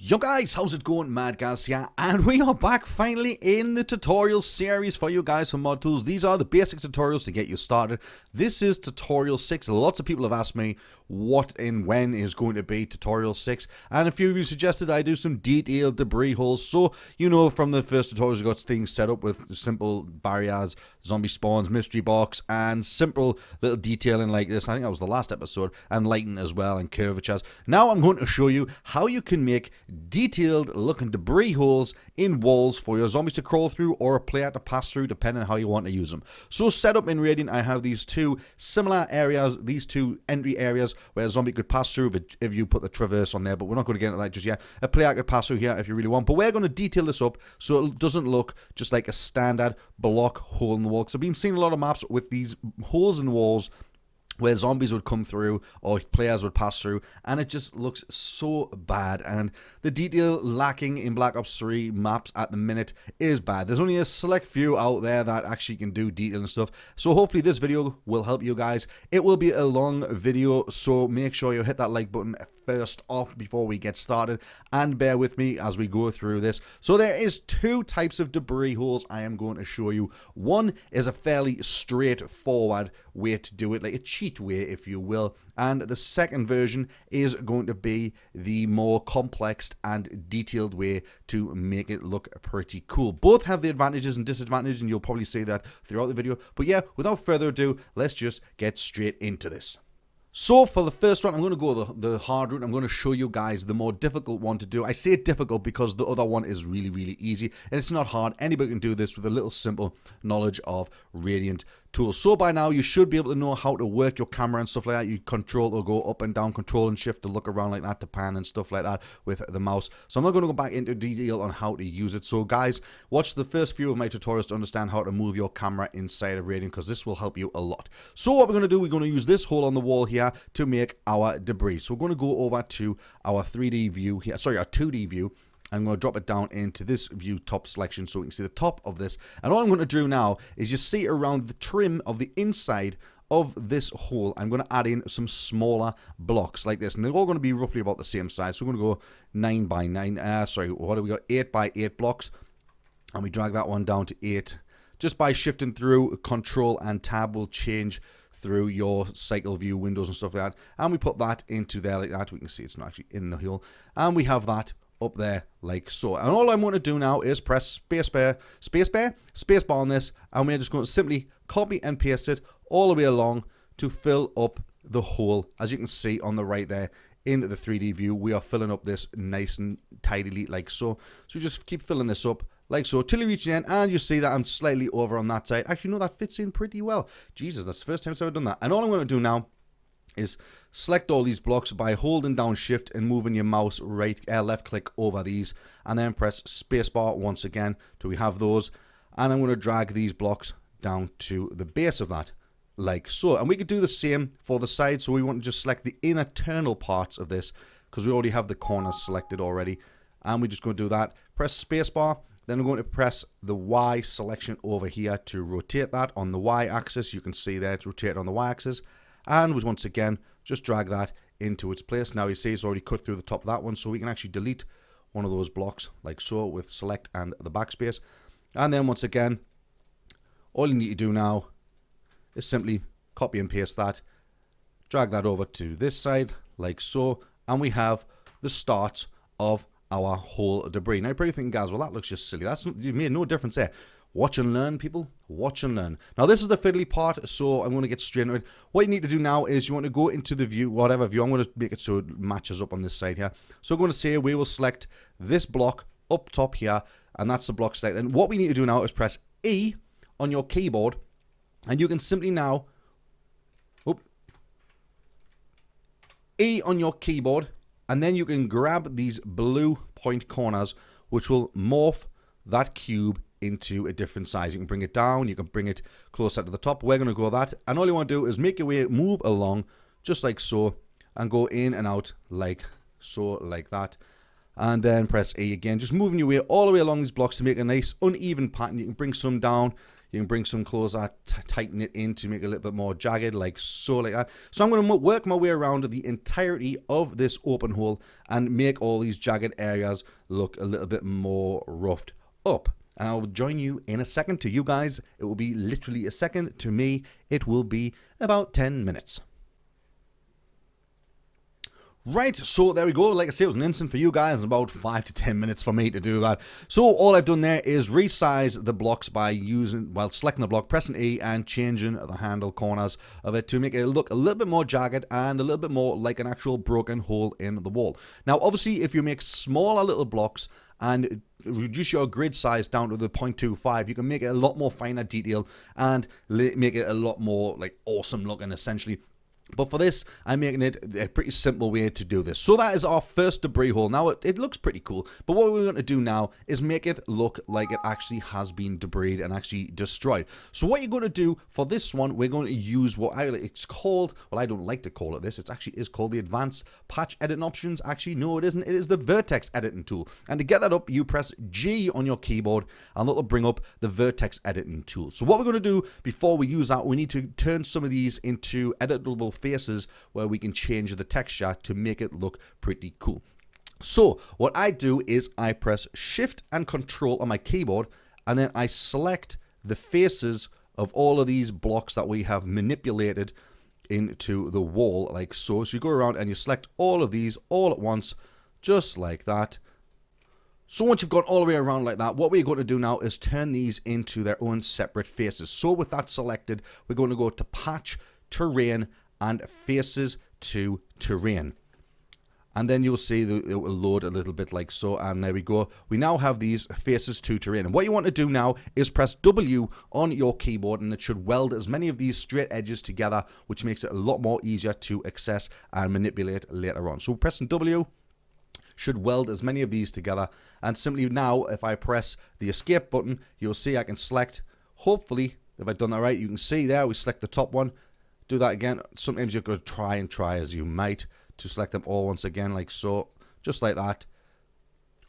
Yo guys, how's it going? Mad Guys here, and we are back finally in the tutorial series for you guys from Mod Tools. These are the basic tutorials to get you started. This is tutorial 6. Lots of people have asked me what and when is going to be tutorial 6, and a few of you suggested I do some detailed debris holes. So, you know, from the first tutorials we got things set up with simple barriers, zombie spawns, mystery box, and simple little detailing like this. I think that was the last episode, and lighting as well, and curvatures. Now I'm going to show you how you can make detailed looking debris holes in walls for your zombies to crawl through or a player to pass through, depending on how you want to use them. So set up in Radiant, I have these two similar areas, these two entry areas where a zombie could pass through if you put the traverse on there, but we're not going to get into that just yet. A player could pass through here if you really want, but we're going to detail this up so it doesn't look just like a standard block hole in the wall, because I've been seeing a lot of maps with these holes in the walls where zombies would come through or players would pass through, and it just looks so bad. And the detail lacking in Black Ops 3 maps at the minute is bad. There's only a select few out there that actually can do detail and stuff. So hopefully this video will help you guys. It will be a long video, so make sure you hit that like button first off before we get started, and bear with me as we go through this. So there is two types of debris holes I am going to show you. One is a fairly straightforward way to do it, like a cheat way if you will, and the second version is going to be the more complex and detailed way to make it look pretty cool. Both have the advantages and disadvantages, and you'll probably see that throughout the video. But yeah, without further ado, let's just get straight into this. So for the first one, I'm going to go the hard route. I'm going to show you guys the more difficult one to do. I say difficult because the other one is really easy, and it's not hard. Anybody can do this with a little simple knowledge of Radiant tools. So by now you should be able to know how to work your camera and stuff like that. You control or go up and down, control and shift to look around like that, to pan and stuff like that with the mouse. So I'm not going to go back into detail on how to use it. So guys, watch the first few of my tutorials to understand how to move your camera inside of Radiant, because this will help you a lot. So what we're going to do, we're going to use this hole on the wall here to make our debris. So we're going to go over to our 3D view here, sorry, our 2D view. I'm going to drop it down into this view top selection so we can see the top of this. And all I'm going to do now is just see around the trim of the inside of this hole. I'm going to add in some smaller blocks like this, and they're all going to be roughly about the same size. So we're going to go 9 by 9, sorry, what do we got? 8 by 8 blocks, and we drag that one down to 8. Just by shifting through, Control and Tab will change through your cycle view windows and stuff like that. And we put that into there like that. We can see it's not actually in the hole, and we have that up there like so. And all I'm going to do now is press spacebar on this, and we're just going to simply copy and paste it all the way along to fill up the hole. As you can see on the right there in the 3D view, we are filling up this nice and tidily like so. So just keep filling this up like so till you reach the end, and you see that I'm slightly over on that side. Actually, no, that fits in pretty well. Jesus, that's the first time I've ever done that. And all I'm going to do now is select all these blocks by holding down shift and moving your mouse left click over these, and then press spacebar once again till we have those. And I'm going to drag these blocks down to the base of that like so. And we could do the same for the side, so we want to just select the internal parts of this because we already have the corners selected already, and we're just going to do that. Press spacebar, then we're going to press the Y selection over here to rotate that on the Y axis. You can see there it's rotated on the Y axis. And we once again just drag that into its place. Now you see it's already cut through the top of that one, so we can actually delete one of those blocks like so with select and the backspace. And then once again, all you need to do now is simply copy and paste that, drag that over to this side like so, and we have the start of our whole debris. Now you're probably thinking, guys, well, that looks just silly. You made no difference there. Watch and learn, people. Watch and learn. Now, this is the fiddly part, so I'm going to get straight into it. What you need to do now is you want to go into the view, whatever view. I'm going to make it so it matches up on this side here. So I'm going to say we will select this block up top here, and that's the block select. And what we need to do now is press E on your keyboard, and you can simply now E on your keyboard, and then you can grab these blue point corners, which will morph that cube into a different size. You can bring it down, you can bring it closer to the top. We're going to go that, and all you want to do is make your way move along just like so, and go in and out like so, like that, and then press A again, just moving your way all the way along these blocks to make a nice uneven pattern. You can bring some down, You can bring some closer, tighten it in to make it a little bit more jagged, like so, like that. So I'm going to work my way around the entirety of this open hole and make all these jagged areas look a little bit more roughed up. And I'll join you in a second. To you guys, it will be literally a second. To me, it will be about 10 minutes. Right, so there we go. Like I said, it was an instant for you guys and about 5 to 10 minutes for me to do that. So all I've done there is resize the blocks by selecting the block, pressing E and changing the handle corners of it to make it look a little bit more jagged and a little bit more like an actual broken hole in the wall. Now, obviously, if you make smaller little blocks and reduce your grid size down to the 0.25, you can make it a lot more finer detail and make it a lot more like awesome looking, essentially. But for this, I'm making it a pretty simple way to do this. So that is our first debris hole. Now, it looks pretty cool. But what we're going to do now is make it look like it actually has been debris and actually destroyed. So what you're going to do for this one, we're going to use what it's called, well, I don't like to call it this. It actually is called the Advanced Patch Editing Options. Actually, no, it isn't. It is the Vertex Editing Tool. And to get that up, you press G on your keyboard, and that'll bring up the Vertex Editing Tool. So what we're going to do before we use that, we need to turn some of these into editable faces where we can change the texture to make it look pretty cool. So what I do is I press Shift and Control on my keyboard, and then I select the faces of all of these blocks that we have manipulated into the wall, like so. So you go around and you select all of these all at once, just like that. So once you've gone all the way around like that, what we're going to do now is turn these into their own separate faces. So with that selected, we're going to go to Patch, Terrain, and Faces to Terrain. And then you'll see that it will load a little bit like so, and there we go. We now have these faces to terrain. And what you want to do now is press W on your keyboard, and it should weld as many of these straight edges together, which makes it a lot more easier to access and manipulate later on. So pressing W should weld as many of these together. And simply now, if I press the escape button, you'll see I can select, hopefully, if I've done that right, you can see there, we select the top one. Do that again. Sometimes you've got to try as you might to select them all once again, like so, just like that.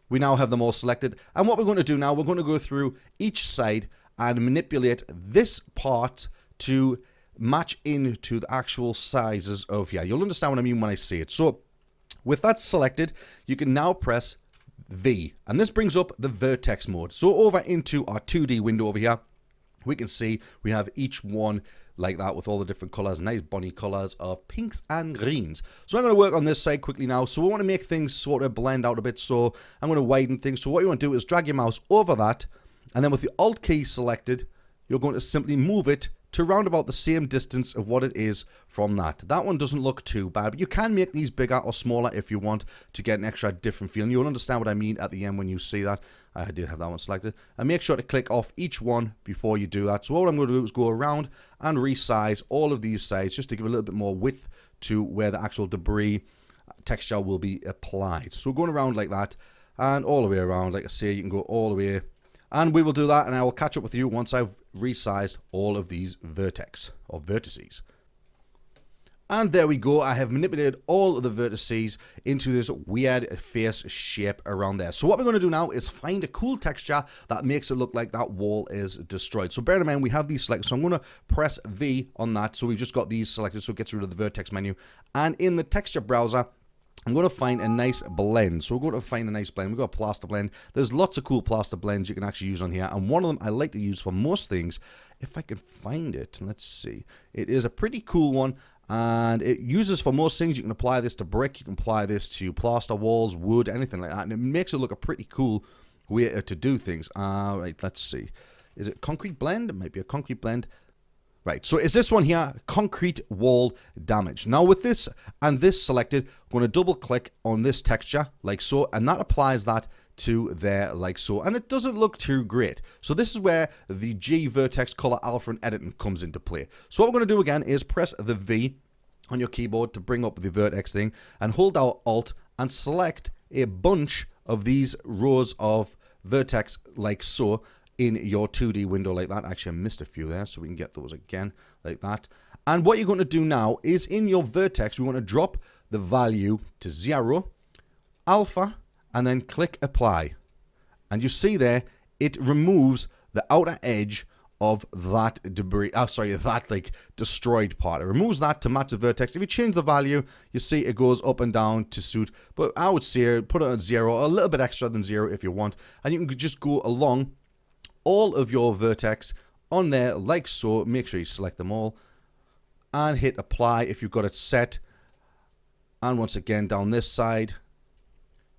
We now have them all selected. And what we're going to do now, we're going to go through each side and manipulate this part to match into the actual sizes of here. You'll understand what I mean when I say it. So with that selected, you can now press V, and this brings up the vertex mode. So over into our 2D window over here, we can see we have each one like that with all the different colors, nice bunny colors of pinks and greens. So I'm going to work on this side quickly now. So we want to make things sort of blend out a bit. So I'm going to widen things. So what you want to do is drag your mouse over that, and then with the Alt key selected, you're going to simply move it to round about the same distance of what it is from that. That one doesn't look too bad, but you can make these bigger or smaller if you want to get an extra different feeling. You'll understand what I mean at the end when you see that. I did have that one selected. And make sure to click off each one before you do that. So what I'm going to do is go around and resize all of these sides just to give a little bit more width to where the actual debris texture will be applied. So going around like that and all the way around, like I say, you can go all the way. And we will do that, and I will catch up with you once I've resized all of these vertices. And there we go. I have manipulated all of the vertices into this weird face shape around there. So what we're going to do now is find a cool texture that makes it look like that wall is destroyed. So bear in mind, we have these selected. So I'm going to press V on that. So we've just got these selected, so it gets rid of the vertex menu. And in the texture browser, I'm going to find a nice blend. So we're going to find a nice blend. We've got a plaster blend. There's lots of cool plaster blends you can actually use on here. And one of them I like to use for most things, if I can find it. Let's see. It is a pretty cool one. And it uses for most things. You can apply this to brick. You can apply this to plaster walls, wood, anything like that. And it makes it look a pretty cool way to do things. Right, let's see. Is it concrete blend? It might be a concrete blend. Right, so is this one here, concrete wall damage. Now with this and this selected, I'm going to double click on this texture like so, and that applies that to there like so, and it doesn't look too great. So this is where the G vertex color alpha and editing comes into play. So what we're going to do again is press the V on your keyboard to bring up the vertex thing, and hold down Alt and select a bunch of these rows of vertex like so in your 2D window like that. Actually, I missed a few there, so we can get those again like that. And what you're going to do now is in your vertex, we want to drop the value to 0, alpha, and then click apply. And you see there, it removes the outer edge of that debris, that like destroyed part. It removes that to match the vertex. If you change the value, you see it goes up and down to suit, but I would say put it at 0, a little bit extra than 0 if you want, and you can just go along all of your vertex on there like so. Make sure you select them all and hit apply if you've got it set, and once again down this side,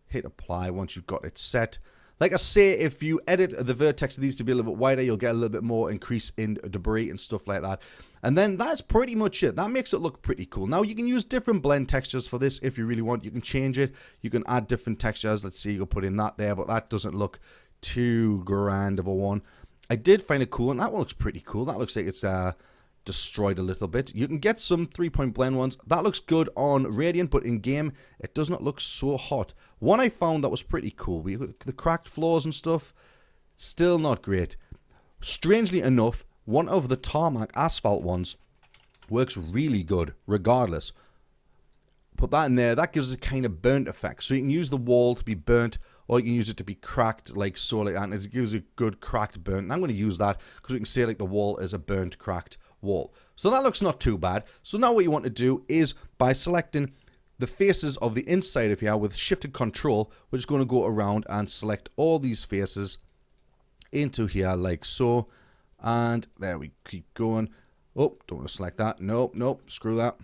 hit apply once you've got it set. Like I say, if you edit the vertex of these to be a little bit wider, you'll get a little bit more increase in debris and stuff like that. And then that's pretty much it. That makes it look pretty cool. Now, you can use different blend textures for this if you really want. You can change it. You can add different textures. Let's see, you can put in that there, but that doesn't look too grand of a one. I did find it cool, and that one looks pretty cool. That looks like it's destroyed a little bit. You can get some 3-point blend ones. That looks good on Radiant, but in game, it does not look so hot. One I found that was pretty cool, the cracked floors and stuff, still not great. Strangely enough, one of the tarmac asphalt ones works really good, regardless. Put that in there, that gives us a kind of burnt effect. So you can use the wall to be burnt, or you can use it to be cracked, like so, like that, and it gives a good cracked burnt. And I'm going to use that, because we can see like the wall is a burnt, cracked wall. So that looks not too bad. So now what you want to do is, by selecting the faces of the inside of here with shifted control, we're just going to go around and select all these faces into here like so. And there we keep going. Oh, don't want to select that. Nope, screw that.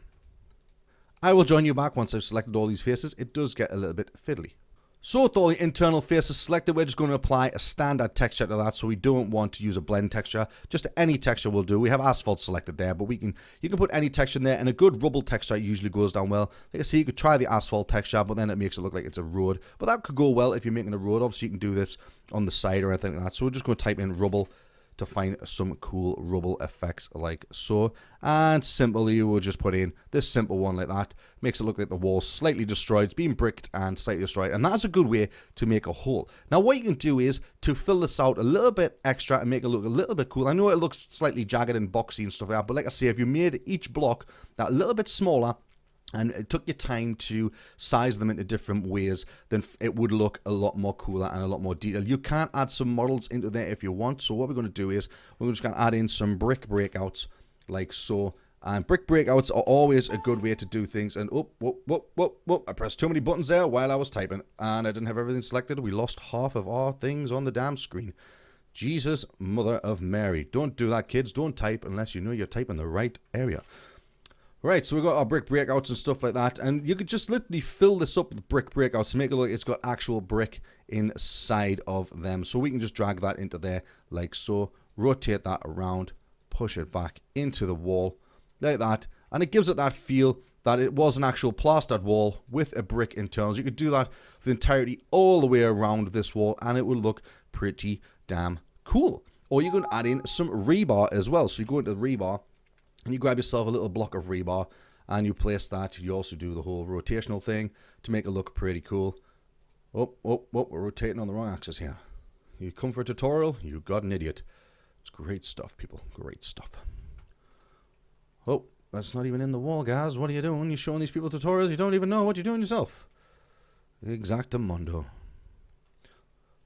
I will join you back once I've selected all these faces. It does get a little bit fiddly. So with all the internal faces selected, we're just going to apply a standard texture to that, so we don't want to use a blend texture. Just any texture will do. We have asphalt selected there, but you can put any texture in there, and a good rubble texture usually goes down well. Like I say, you could try the asphalt texture, but then it makes it look like it's a road. But that could go well if you're making a road. Obviously, you can do this on the side or anything like that. So we're just going to type in rubble to find some cool rubble effects like so. And simply we'll just put in this simple one like that. Makes it look like the wall's slightly destroyed. It's being bricked and slightly destroyed. And that's a good way to make a hole. Now what you can do is to fill this out a little bit extra and make it look a little bit cool. I know it looks slightly jagged and boxy and stuff like that, but like I say, if you made each block that a little bit smaller, and it took your time to size them into different ways, then it would look a lot more cooler and a lot more detailed. You can add some models into there if you want. So what we're going to do is we're just going to add in some brick breakouts like so. And brick breakouts are always a good way to do things. And I pressed too many buttons there while I was typing, and I didn't have everything selected. We lost half of our things on the damn screen. Jesus, Mother of Mary. Don't do that, kids. Don't type unless you know you're typing the right area. Right, so we've got our brick breakouts and stuff like that, and you could just literally fill this up with brick breakouts to make it look like it's got actual brick inside of them. So we can just drag that into there like so, rotate that around, push it back into the wall like that, and it gives it that feel that it was an actual plastered wall with a brick internals. You could do that for the entirety all the way around this wall, and it will look pretty damn cool. Or you can add in some rebar as well. So you go into the rebar, and you grab yourself a little block of rebar and you place that. You also do the whole rotational thing to make it look pretty cool. We're rotating on the wrong axis here. You come for a tutorial, you got an idiot. It's great stuff, people. Great stuff. Oh, that's not even in the wall, guys. What are you doing? You're showing these people tutorials. You don't even know what you're doing yourself. Exactamundo.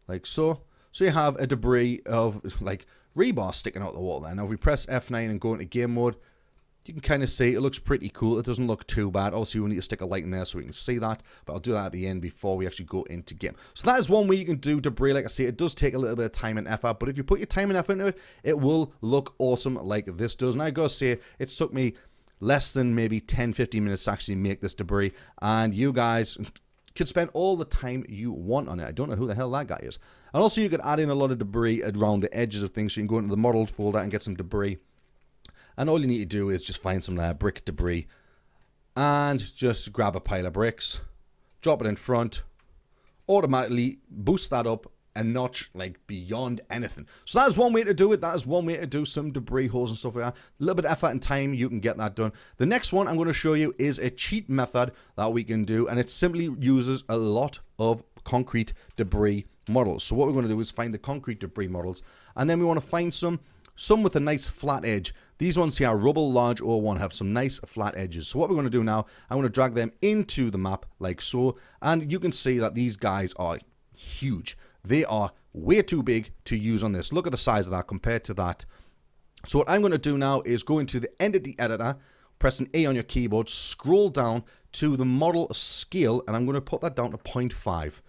Like so. So you have a debris of like rebar sticking out the wall there. Now if we press F9 and go into game mode, you can kind of see it looks pretty cool. It doesn't look too bad. Obviously we need to stick a light in there so we can see that, but I'll do that at the end before we actually go into game. So that is one way you can do debris. Like I say, it does take a little bit of time and effort, but if you put your time and effort into it, it will look awesome like this does. And I gotta say, it's took me less than maybe 10-15 minutes to actually make this debris, and you guys could spend all the time you want on it. I don't know who the hell that guy is. And also you could add in a lot of debris around the edges of things, so you can go into the models folder and get some debris. And all you need to do is just find some brick debris and just grab a pile of bricks, drop it in front, automatically boost that up a notch like beyond anything. So that is one way to do it. That is one way to do some debris holes and stuff like that. A little bit of effort and time, you can get that done. The next one I'm going to show you is a cheat method that we can do, and it simply uses a lot of concrete debris models. So what we're going to do is find the concrete debris models, and then we want to find some with a nice flat edge. These ones here, Rubble Large 01, have some nice flat edges. So what we're going to do now, I'm going to drag them into the map like so, and you can see that these guys are huge. They are way too big to use on this. Look at the size of that compared to that So what I'm going to do now is go into the entity editor, press an A on your keyboard, scroll down to the model scale, and I'm going to put that down to 0.5.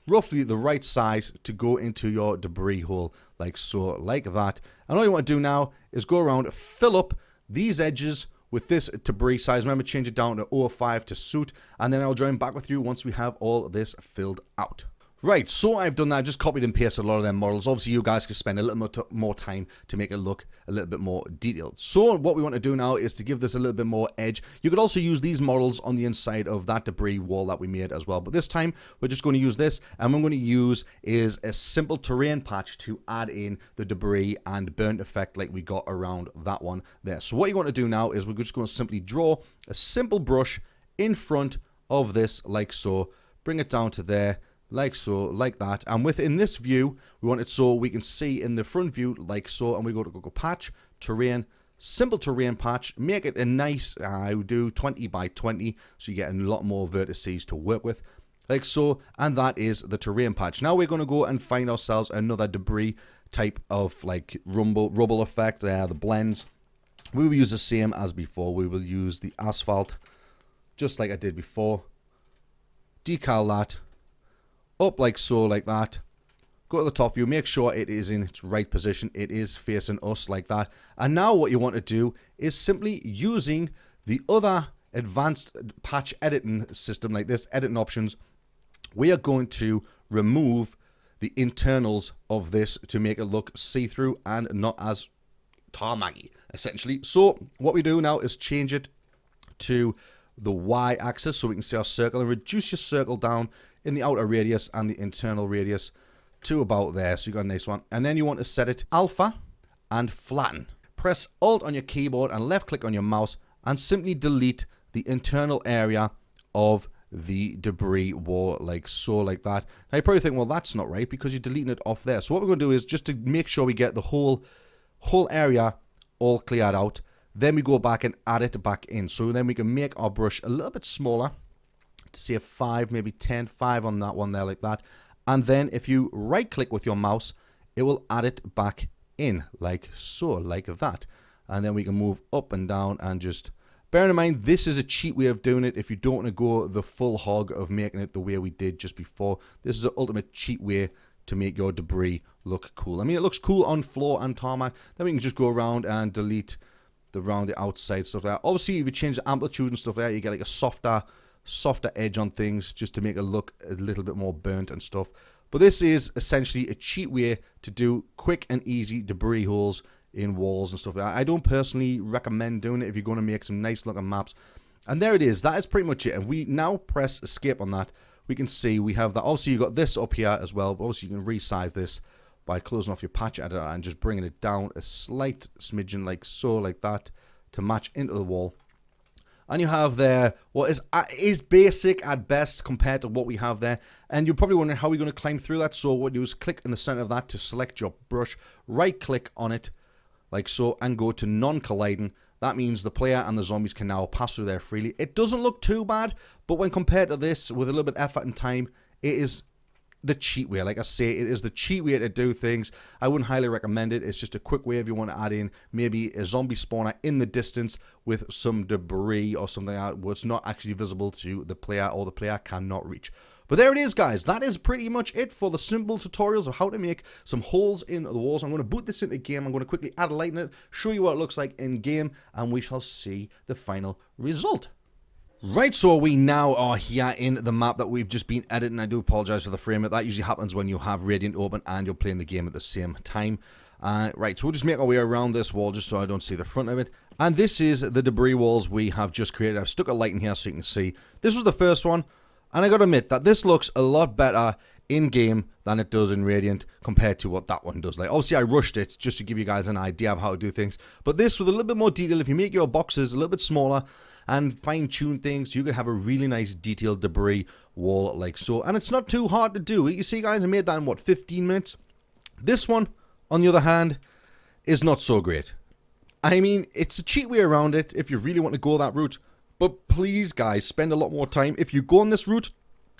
Roughly the right size to go into your debris hole, like so, like that. And all you want to do now is go around, fill up these edges with this debris size. Remember, change it down to 0.5 to suit, and then I'll join back with you once we have all this filled out. Right, so I've done that. I just copied and pasted a lot of them models. Obviously, you guys can spend a little more time to make it look a little bit more detailed. So what we want to do now is to give this a little bit more edge. You could also use these models on the inside of that debris wall that we made as well. But this time, we're just going to use this. And what I'm going to use is a simple terrain patch to add in the debris and burnt effect like we got around that one there. So what you want to do now is we're just going to simply draw a simple brush in front of this like so. Bring it down to there. Like so, like that. And within this view, we want it so we can see in the front view, like so. And we go to go patch, terrain, simple terrain patch. Make it a nice, I would do 20 by 20. So you get a lot more vertices to work with. Like so. And that is the terrain patch. Now we're going to go and find ourselves another debris type of like rubble effect. The blends. We will use the same as before. We will use the asphalt, just like I did before. Decal that. Up like so, like that. Go to the top view, make sure it is in its right position. It is facing us like that. And now what you want to do is simply using the other advanced patch editing system like this, editing options, we are going to remove the internals of this to make it look see-through and not as tarmacy, essentially. So what we do now is change it to the y-axis so we can see our circle and reduce your circle down in the outer radius and the internal radius to about there. So you got a nice one. And then you want to set it alpha and flatten. Press Alt on your keyboard and left click on your mouse and simply delete the internal area of the debris wall like so, like that. Now you probably think, well, that's not right because you're deleting it off there. So what we're going to do is just to make sure we get the whole area all cleared out. Then we go back and add it back in. So then we can make our brush a little bit smaller. Say 5, maybe 10, 5 on that one there like that. And then if you right click with your mouse, it will add it back in like so, like that. And then we can move up and down and just bear in mind, this is a cheat way of doing it. If you don't want to go the full hog of making it the way we did just before, this is an ultimate cheat way to make your debris look cool. I mean, it looks cool on floor and tarmac. Then we can just go around and delete around the outside stuff there. Obviously, if you change the amplitude and stuff there, you get like a softer edge on things just to make it look a little bit more burnt and stuff. But this is essentially a cheat way to do quick and easy debris holes in walls and stuff like that. I don't personally recommend doing it if you're going to make some nice looking maps. And there it is. That is pretty much it. And we now press escape on that. We can see we have that. Obviously, you got this up here as well. But obviously, you can resize this by closing off your patch editor and just bringing it down a slight smidgen like so, like that, to match into the wall. And you have there what is basic at best compared to what we have there. And you're probably wondering how we're going to climb through that. So what you do is click in the center of that to select your brush, right click on it like so, and go to non-colliding. That means the player and the zombies can now pass through there freely. It doesn't look too bad, but when compared to this with a little bit of effort and time, it is the cheat way. Like I say, it is the cheat way to do things. I wouldn't highly recommend it. It's just a quick way if you want to add in maybe a zombie spawner in the distance with some debris or something like that where it's not actually visible to the player or the player cannot reach. But there it is, guys. That is pretty much it for the simple tutorials of how to make some holes in the walls. I'm going to boot this into game. I'm going to quickly add a light in it, show you what it looks like in game, and we shall see the final result. Right, so we now are here in the map that we've just been editing. I do apologize for the frame rate. That usually happens when you have Radiant open and you're playing the game at the same time. Right, so we'll just make our way around this wall just so I don't see the front of it. And this is the debris walls we have just created. I've stuck a light in here so you can see. This was the first one, and I gotta admit that this looks a lot better in-game than it does in Radiant compared to what that one does. Like, obviously I rushed it just to give you guys an idea of how to do things. But this with a little bit more detail, if you make your boxes a little bit smaller and fine-tune things, you can have a really nice detailed debris wall like so. And it's not too hard to do. You see, guys, I made that in, what, 15 minutes? This one, on the other hand, is not so great. I mean, it's a cheat way around it if you really want to go that route. But please, guys, spend a lot more time. If you go on this route,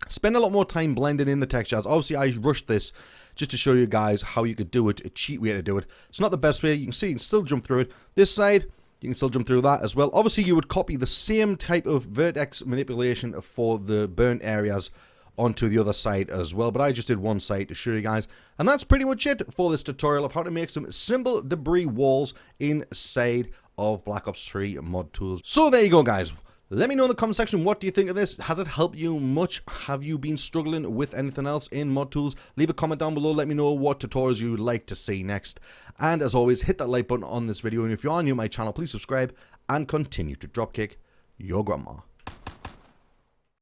spend a lot more time blending in the textures. Obviously, I rushed this just to show you guys how you could do it, a cheat way to do it. It's not the best way. You can see you can still jump through it. This side, you can still jump through that as well. Obviously, you would copy the same type of vertex manipulation for the burnt areas onto the other side as well, but I just did one side to show you guys. And that's pretty much it for this tutorial of how to make some simple debris walls inside of Black Ops 3 mod tools. So there you go, guys. Let me know in the comment section, what do you think of this? Has it helped you much? Have you been struggling with anything else in mod tools? Leave a comment down below. Let me know what tutorials you would like to see next. And as always, hit that like button on this video. And if you are new to my channel, please subscribe and continue to dropkick your grandma.